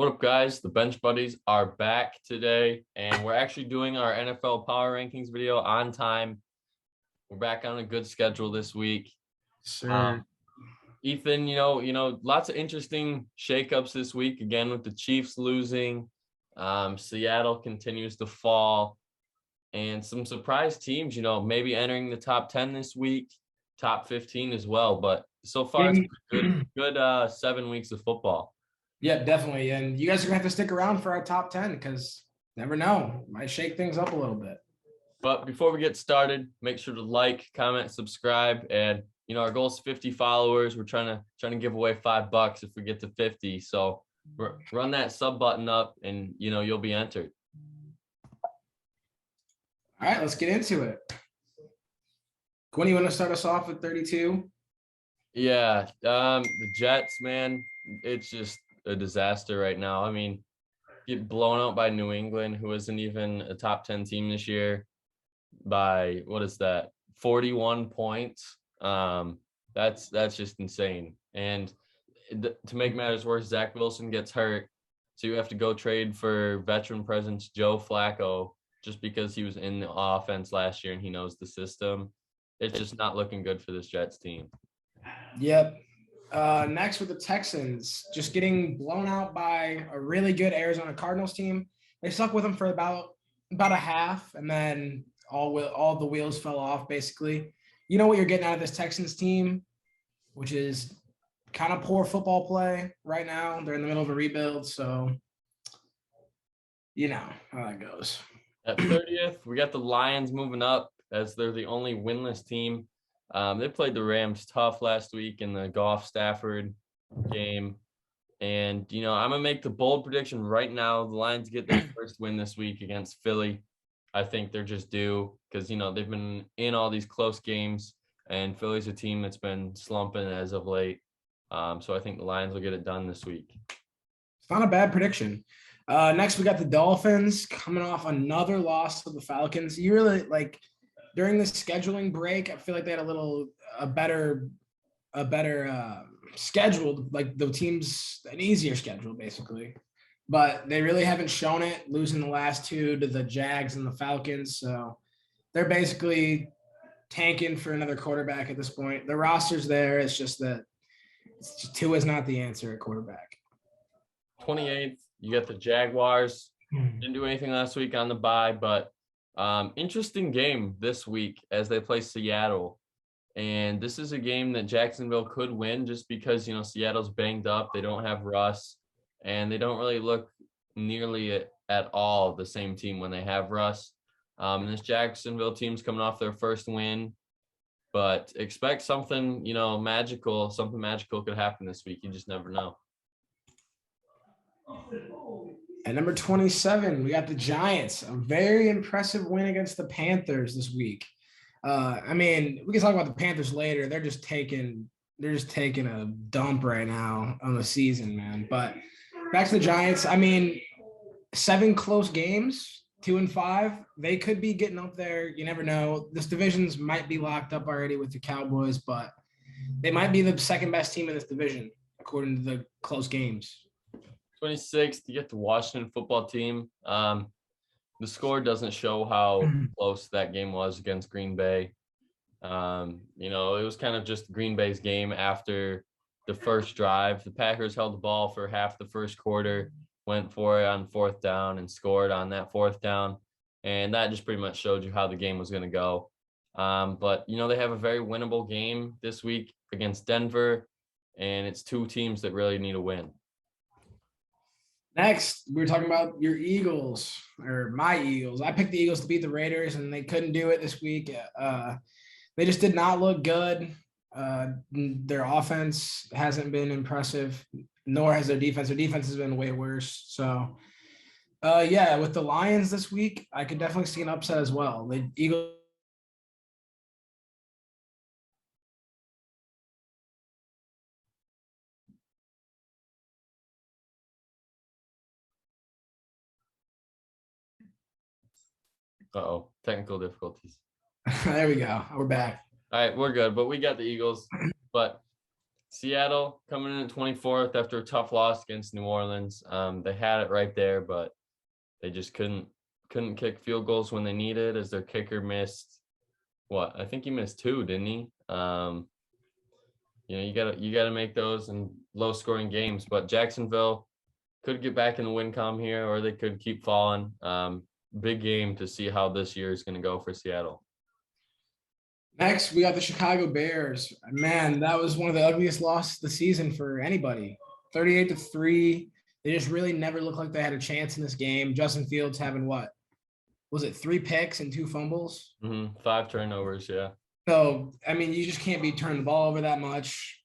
What up, guys? The Bench Buddies are back today, and we're actually doing our NFL Power Rankings video on time. We're back on a good schedule this week. Sir. Ethan, lots of interesting shakeups this week, again, with the Chiefs losing. Seattle continues to fall, and some surprise teams, maybe entering the top 10 this week, top 15 as well. But so far, it's been good 7 weeks of football. Yeah, definitely. And you guys are going to have to stick around for our top 10 because never know. Might shake things up a little bit. But before we get started, make sure to like, comment, subscribe. And, our goal is 50 followers. We're trying to give away $5 if we get to 50. So run that sub button up and, you'll be entered. All right, let's get into it. Gwen, you want to start us off with 32? Yeah, the Jets, man, it's just a disaster right now. I mean, get blown out by New England, who isn't even a top 10 team this year, by 41 points. That's just insane. And to make matters worse, Zach Wilson gets hurt, so you have to go trade for veteran presence Joe Flacco just because he was in the offense last year and he knows the system. It's just not looking good for this Jets team. Yep. Next with the Texans, just getting blown out by a really good Arizona Cardinals team. They stuck with them for about a half, and then all the wheels fell off, basically. You know what you're getting out of this Texans team, which is kind of poor football play right now. They're in the middle of a rebuild, so you know how that goes. At 30th, we got the Lions moving up as they're the only winless team. They played the Rams tough last week in the Goff-Stafford game. And, I'm going to make the bold prediction right now. The Lions get their first win this week against Philly. I think they're just due because, they've been in all these close games. And Philly's a team that's been slumping as of late. So I think the Lions will get it done this week. It's not a bad prediction. Next, we got the Dolphins coming off another loss to the Falcons. You really during the scheduling break, I feel like they had a better schedule, like the teams, an easier schedule basically, but they really haven't shown it, losing the last two to the Jags and the Falcons. So they're basically tanking for another quarterback at this point. The roster's there. It's just that Tua is not the answer at quarterback. 28th, you got the Jaguars. Didn't do anything last week on the bye, but interesting game this week as they play Seattle. And this is a game that Jacksonville could win just because, Seattle's banged up. They don't have Russ, and they don't really look nearly at all the same team when they have Russ. And this Jacksonville team's coming off their first win, but expect something, magical. Something magical could happen this week. You just never know. At number 27, we got the Giants. A very impressive win against the Panthers this week. I mean, we can talk about the Panthers later. They're just taking a dump right now on the season, man. But back to the Giants. I mean, 7 close games, 2-5. They could be getting up there. You never know. This division's might be locked up already with the Cowboys, but they might be the second best team in this division according to the close games. 26th, you get the Washington football team. The score doesn't show how close that game was against Green Bay. It was kind of just Green Bay's game after the first drive. The Packers held the ball for half the first quarter, went for it on 4th down and scored on that 4th down. And that just pretty much showed you how the game was going to go. But they have a very winnable game this week against Denver, and it's 2 teams that really need a win. Next, we were talking about your Eagles, or my Eagles. I picked the Eagles to beat the Raiders, and they couldn't do it this week. They just did not look good. Their offense hasn't been impressive, nor has their defense. Their defense has been way worse. So, with the Lions this week, I could definitely see an upset as well. The Eagles. Uh-oh, technical difficulties. There we go. We're back. All right, we're good, but we got the Eagles. But Seattle coming in at 24th after a tough loss against New Orleans. They had it right there, but they just couldn't kick field goals when they needed, as their kicker missed what? I think he missed two, didn't he? You gotta make those in low scoring games. But Jacksonville could get back in the win column here, or they could keep falling. Big game to see how this year is going to go for Seattle. Next, we got the Chicago Bears. Man, that was one of the ugliest losses of the season for anybody. 38-3. They just really never looked like they had a chance in this game. Justin Fields having what? Was it 3 picks and 2 fumbles? 5 turnovers, yeah. So, I mean, you just can't be turning the ball over that much.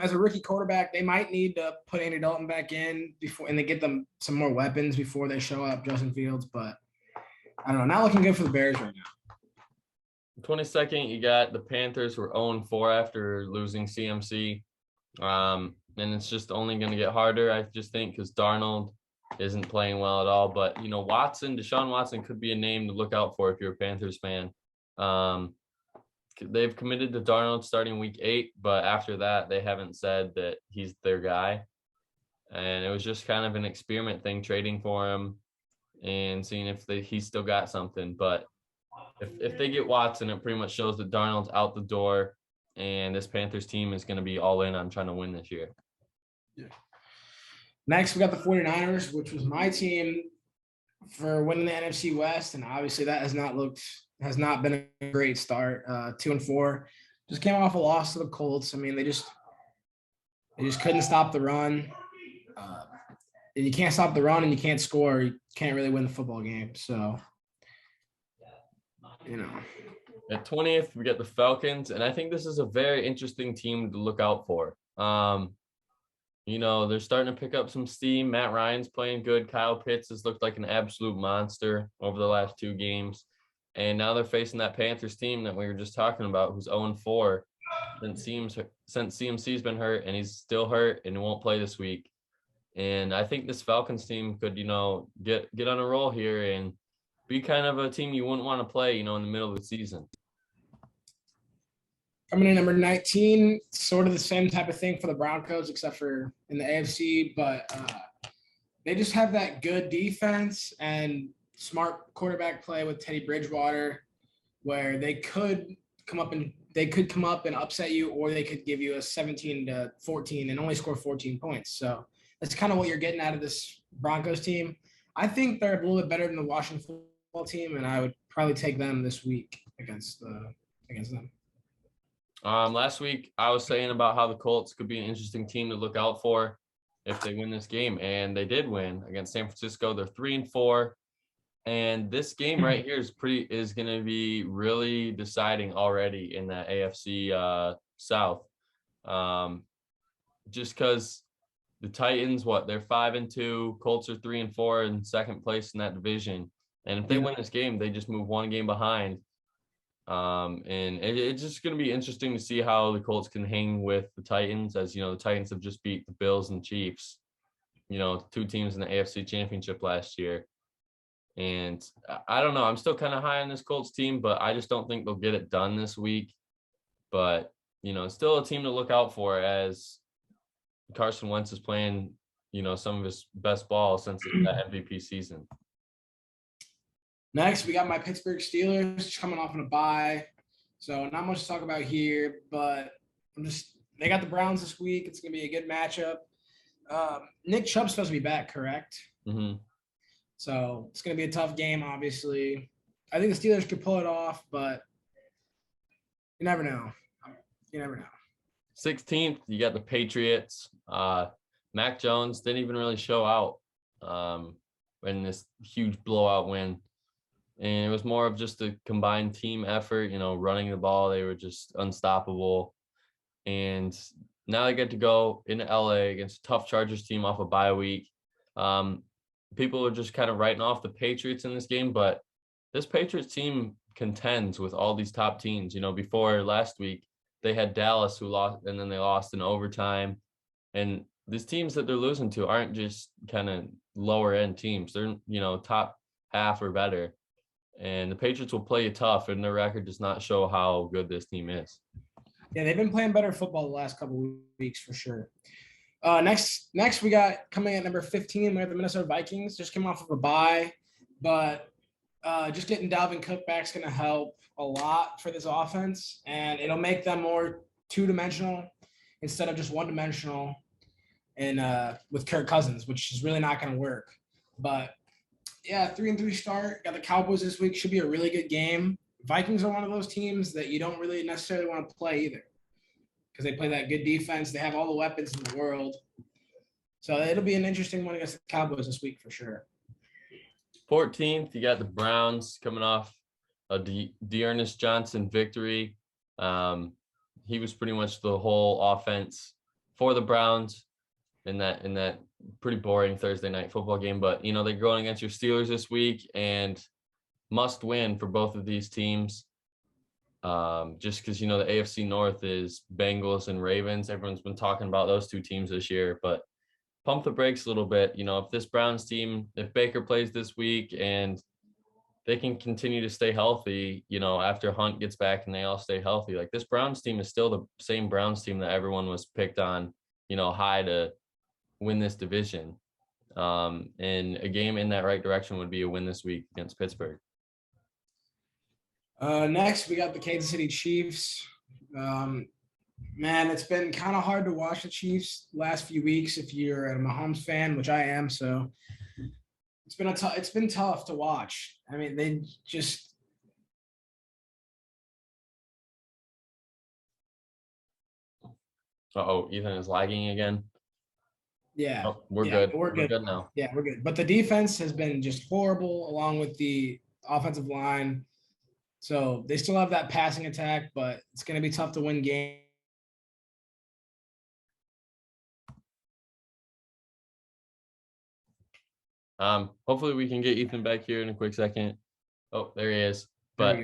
As a rookie quarterback, they might need to put Andy Dalton back in before, and they get them some more weapons before they show up, Justin Fields. But I don't know. Not looking good for the Bears right now. 22nd, you got the Panthers were 0-4 after losing CMC. And it's just only going to get harder, I just think, because Darnold isn't playing well at all. But, Deshaun Watson could be a name to look out for if you're a Panthers fan. They've committed to Darnold starting week 8, but after that, they haven't said that he's their guy. And it was just kind of an experiment thing, trading for him and seeing if he's still got something. But if they get Watson, it pretty much shows that Darnold's out the door, and this Panthers team is going to be all in on trying to win this year. Yeah. Next, we got the 49ers, which was my team for winning the NFC West, and obviously that has not been a great start. 2-4, just came off a loss to the Colts. I mean, they just couldn't stop the run. And you can't stop the run, and you can't score. You can't really win the football game. So, At 20th, we get the Falcons, and I think this is a very interesting team to look out for. They're starting to pick up some steam. Matt Ryan's playing good. Kyle Pitts has looked like an absolute monster over the last 2 games. And now they're facing that Panthers team that we were just talking about, who's 0-4 since CMC's been hurt, and he's still hurt and won't play this week. And I think this Falcons team could, get on a roll here and be kind of a team you wouldn't want to play, in the middle of the season. Coming in number 19, sort of the same type of thing for the Broncos, except for in the AFC, but they just have that good defense and smart quarterback play with Teddy Bridgewater, where they could come up and upset you, or they could give you a 17-14 and only score 14 points. So that's kind of what you're getting out of this Broncos team. I think they're a little bit better than the Washington football team, and I would probably take them this week against them. Last week, I was saying about how the Colts could be an interesting team to look out for if they win this game, and they did win against San Francisco. They're 3-4, and this game right here is going to be really deciding already in that AFC South. Just because the Titans, they're 5-2, Colts are 3-4 in second place in that division, and if they win this game, they just move 1 game behind. And it's just going to be interesting to see how the Colts can hang with the Titans, as the Titans have just beat the Bills and Chiefs, 2 teams in the AFC Championship last year. And I don't know, I'm still kind of high on this Colts team, but I just don't think they'll get it done this week. But still a team to look out for, as Carson Wentz is playing some of his best ball since that MVP season. Next, we got my Pittsburgh Steelers coming off on a bye. So not much to talk about here, but they got the Browns this week. It's going to be a good matchup. Nick Chubb's supposed to be back, correct? Mm-hmm. So it's going to be a tough game, obviously. I think the Steelers could pull it off, but you never know. 16th, you got the Patriots. Mac Jones didn't even really show out in this huge blowout win. And it was more of just a combined team effort, running the ball. They were just unstoppable. And now they get to go into LA against a tough Chargers team off a bye week. People are just kind of writing off the Patriots in this game, but this Patriots team contends with all these top teams. Before last week, they had Dallas, who lost, and then they lost in overtime. And these teams that they're losing to aren't just kind of lower end teams. They're, top half or better. And the Patriots will play you tough, and their record does not show how good this team is. Yeah, they've been playing better football the last couple of weeks for sure. Next we got coming at number 15. We have the Minnesota Vikings. Just came off of a bye, but just getting Dalvin Cook back is going to help a lot for this offense, and it'll make them more two-dimensional instead of just one-dimensional. And with Kirk Cousins, which is really not going to work. But yeah, 3-3 start. Got the Cowboys this week. Should be a really good game. Vikings are one of those teams that you don't really necessarily want to play either, because they play that good defense. They have all the weapons in the world. So it'll be an interesting one against the Cowboys this week for sure. 14th, you got the Browns coming off a Dearness Johnson victory. He was pretty much the whole offense for the Browns in that pretty boring Thursday night football game. But, they're going against your Steelers this week and must win for both of these teams. Just because, the AFC North is Bengals and Ravens. Everyone's been talking about those two teams this year, but pump the brakes a little bit. If this Browns team, if Baker plays this week and they can continue to stay healthy, after Hunt gets back and they all stay healthy, like this Browns team is still the same Browns team that everyone was picked on, high to win this division. And a game in that right direction would be a win this week against Pittsburgh. Next, we got the Kansas City Chiefs. Man, it's been kind of hard to watch the Chiefs last few weeks if you're a Mahomes fan, which I am. So it's been tough to watch. I mean, they just Ethan is lagging again. Yeah. We're good. We're good now. Yeah, we're good. But the defense has been just horrible along with the offensive line. So they still have that passing attack, but it's going to be tough to win games. Hopefully we can get Ethan back here in a quick second. Oh, there he is. But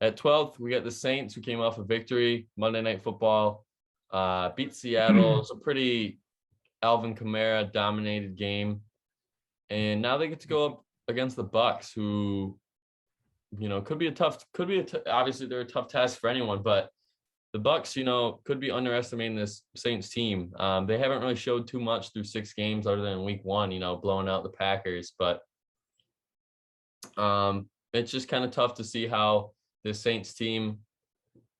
at 12th, we got the Saints, who came off a victory, Monday Night Football, beat Seattle. It's a pretty Alvin Kamara dominated game. And now they get to go up against the Bucs, who, obviously they're a tough task for anyone, but the Bucs, could be underestimating this Saints team. They haven't really showed too much through 6 games other than week 1, blowing out the Packers. But it's just kind of tough to see how this Saints team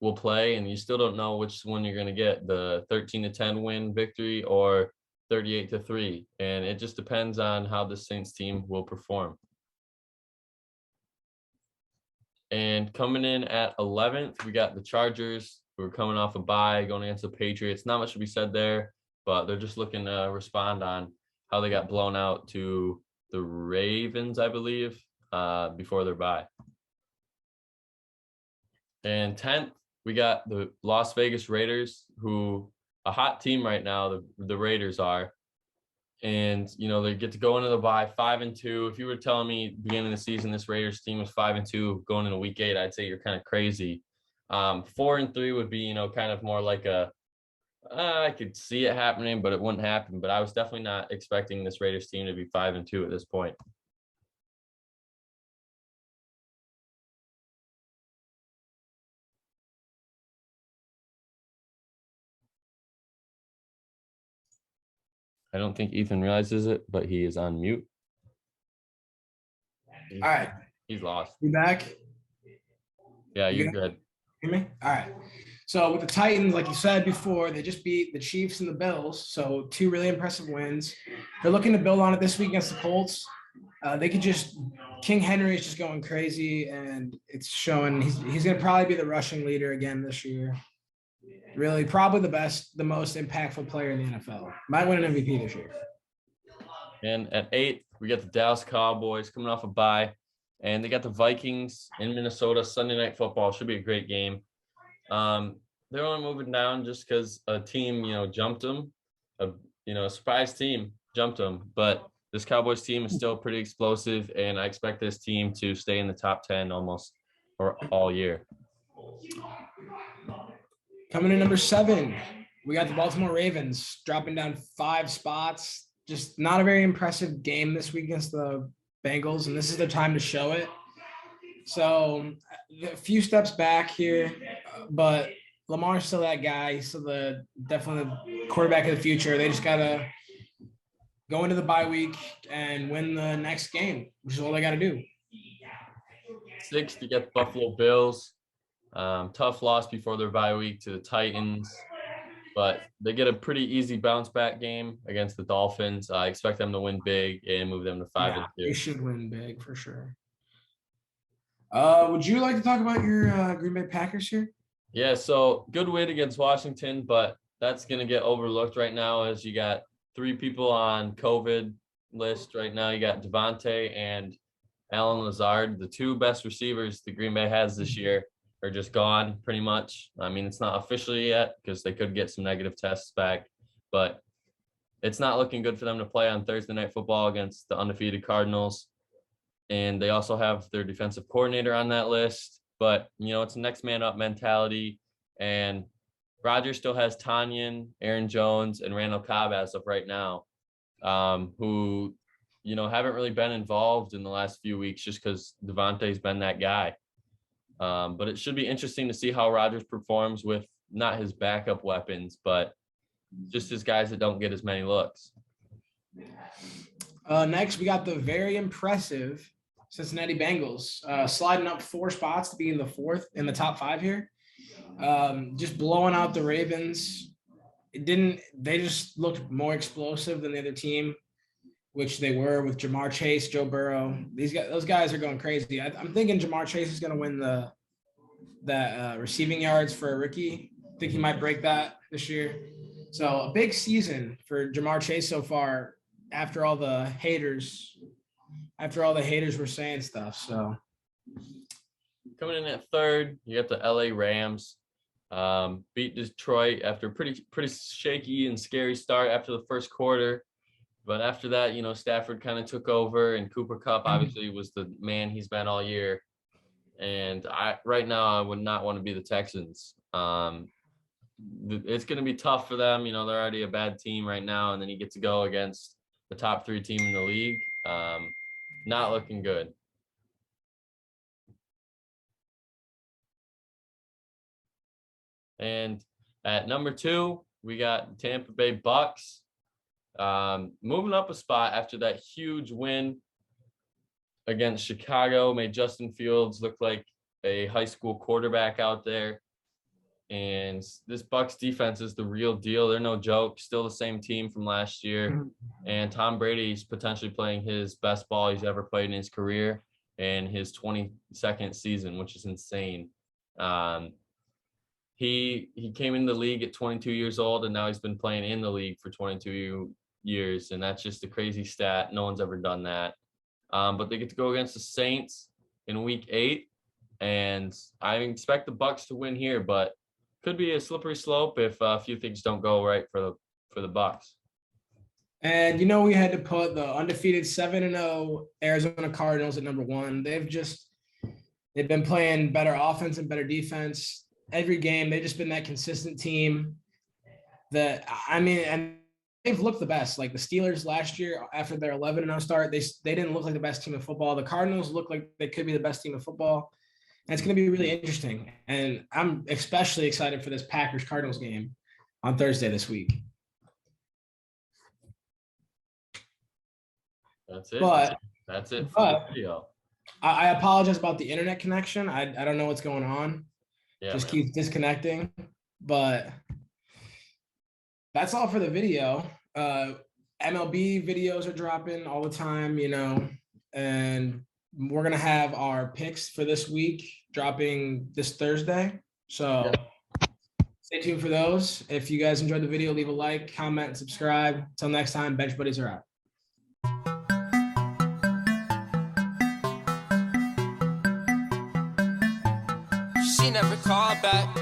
will play, and you still don't know which one you're going to get, the 13-10 win victory or 38-3. And it just depends on how the Saints team will perform. And coming in at 11th, we got the Chargers, who are coming off a bye, going against the Patriots. Not much to be said there, but they're just looking to respond on how they got blown out to the Ravens, I believe, before their bye. And 10th, we got the Las Vegas Raiders, who a hot team right now, the Raiders are. And, they get to go into the bye 5-2. If you were telling me beginning of the season this Raiders team was 5-2 going into week 8, I'd say you're kind of crazy. 4-3 would be, kind of more like I could see it happening, but it wouldn't happen. But I was definitely not expecting this Raiders team to be 5-2 at this point. I don't think Ethan realizes it, but he is on mute. All right. He's lost. You back? Yeah, you're good. Hear me? All right. So with the Titans, like you said before, they just beat the Chiefs and the Bills. So 2 really impressive wins. They're looking to build on it this week against the Colts. King Henry is just going crazy, and it's showing he's going to probably be the rushing leader again this year. Really, probably the most impactful player in the NFL. Might win an MVP this year. And at 8th, we got the Dallas Cowboys coming off a bye, and they got the Vikings in Minnesota. Sunday Night Football should be a great game. They're only moving down just because a team, jumped them. A surprise team jumped them. But this Cowboys team is still pretty explosive, and I expect this team to stay in the top 10 almost or all year. Coming in number 7, we got the Baltimore Ravens dropping down 5 spots. Just not a very impressive game this week against the Bengals, and this is their time to show it. So a few steps back here, but Lamar's still that guy. He's still definitely the quarterback of the future. They just gotta go into the bye week and win the next game, which is all they got to do. 6th, you get the Buffalo Bills. Tough loss before their bye week to the Titans, but they get a pretty easy bounce back game against the Dolphins. I expect them to win big and move them to 5-2. They should win big for sure. Would you like to talk about your Green Bay Packers here? Yeah, so good win against Washington, but that's going to get overlooked right now as you got 3 people on COVID list right now. You got Devontae and Alan Lazard, the 2 best receivers the Green Bay has this year, are just gone pretty much. I mean, it's not officially yet because they could get some negative tests back, but it's not looking good for them to play on Thursday Night Football against the undefeated Cardinals. And they also have their defensive coordinator on that list. But, it's a next man up mentality. And Rodgers still has Tanyan, Aaron Jones, and Randall Cobb as of right now, who, haven't really been involved in the last few weeks just because Devontae's been that guy. But it should be interesting to see how Rodgers performs with not his backup weapons, but just his guys that don't get as many looks. Next, we got the very impressive Cincinnati Bengals sliding up 4 spots to be in the 4th in the top 5 here. Just blowing out the Ravens. They just looked more explosive than the other team, which they were with Jamar Chase, Joe Burrow. Those guys are going crazy. I'm thinking Jamar Chase is going to win that receiving yards for a rookie. I think he might break that this year. So a big season for Jamar Chase so far after all the haters were saying stuff. So coming in at 3rd, you got the LA Rams. Beat Detroit after a pretty shaky and scary start after the first quarter. But after that, Stafford kind of took over, and Cooper Kupp obviously was the man he's been all year. And right now I would not want to be the Texans. It's going to be tough for them. They're already a bad team right now, and then you get to go against the top 3 team in the league. Not looking good. And at number 2, we got Tampa Bay Bucs. Moving up a spot after that huge win against Chicago, made Justin Fields look like a high school quarterback out there. And this Bucs defense is the real deal. They're no joke. Still the same team from last year. And Tom Brady's potentially playing his best ball he's ever played in his career in his 22nd season, which is insane. He came in the league at 22 years old, and now he's been playing in the league for 22 years, and that's just a crazy stat. No one's ever done that. But they get to go against the Saints in week 8, and I expect the Bucs to win here, but could be a slippery slope if a few things don't go right for the Bucs. And we had to put the undefeated 7-0 Arizona Cardinals at number 1. They've been playing better offense and better defense every game. They've just been that consistent team and they've looked the best. Like the Steelers last year after their 11-0 start, they didn't look like the best team in football. The Cardinals look like they could be the best team in football. And it's going to be really interesting. And I'm especially excited for this Packers-Cardinals game on Thursday this week. That's it. That's it for the video. I apologize about the internet connection. I don't know what's going on. Just keeps disconnecting. But that's all for the video. MLB videos are dropping all the time, and we're going to have our picks for this week dropping this Thursday. So stay tuned for those. If you guys enjoyed the video, leave a like, comment, and subscribe. Until next time, Bench Buddies are out. She never called back.